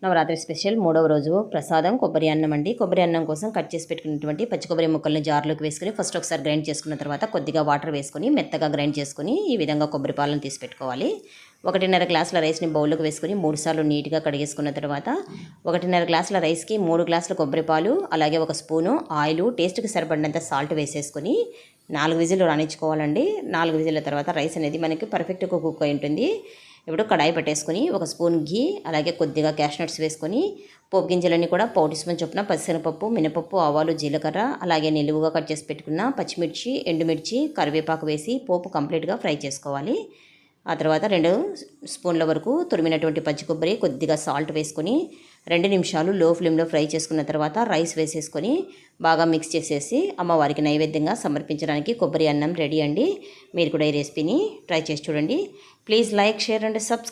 Navratri special 3వ రోజు ప్రసాదం కొబ్బరి అన్నం అండి. కొబ్బరి అన్నం కోసం కట్ చేసి పెట్టుకున్నటువంటి పచ్చి కొబ్బరి ముక్కల్ని జార్లోకి వేసుకొని ఫస్ట్ ఒకసారి గ్రైండ్ చేసుకున్న తర్వాత కొద్దిగా వాటర్ వేసుకొని మెత్తగా గ్రైండ్ చేసుకొని ఈ విధంగా కొబ్బరి పాలను తీసి పెట్టుకోవాలి. 1.5 గ్లాసుల రైస్ని బౌల్లోకి వేసుకొని 3 సార్లు నీట్గా కడిగేసుకున్న తర్వాత 1.5 గ్లాసుల రైస్కి 3 గ్లాసుల కొబ్బరి పాలు, అలాగే 1 స్పూను ఆయిల్, టేస్ట్కి సరిపడినంత సాల్ట్ వేసేసుకొని 4 విజిల్లు రానిచ్చుకోవాలండి. 4 విజిల్ల తర్వాత రైస్ అనేది మనకి పర్ఫెక్ట్గా కుక్ అయి ఉంటుంది. ఇప్పుడు కడాయి పెట్టేసుకొని 1 స్పూన్ ఘీ, అలాగే కొద్దిగా క్యాష్నట్స్ వేసుకొని పోపు గింజలన్నీ కూడా పావు టీ స్పూన్ చొప్పున పచ్చిశనగపప్పు, మినపప్పు, ఆవాలు, జీలకర్ర, అలాగే నిలువుగా కట్ చేసి పెట్టుకున్న పచ్చిమిర్చి, ఎండుమిర్చి, కరివేపాకు వేసి పోపు కంప్లీట్గా ఫ్రై చేసుకోవాలి. ఆ తర్వాత 2 స్పూన్ల వరకు తురిమినటువంటి పచ్చి కొబ్బరి, కొద్దిగా సాల్ట్ వేసుకొని 2 నిమిషాలు లో ఫ్లేమ్లో ఫ్రై చేసుకున్న తర్వాత రైస్ వేసేసుకొని బాగా మిక్స్ చేసేసి అమ్మవారికి నైవేద్యంగా సమర్పించడానికి కొబ్బరి అన్నం రెడీ అండి. మీరు కూడా ఈ రెసిపీని ట్రై చేసి చూడండి. Please like, share and subscribe.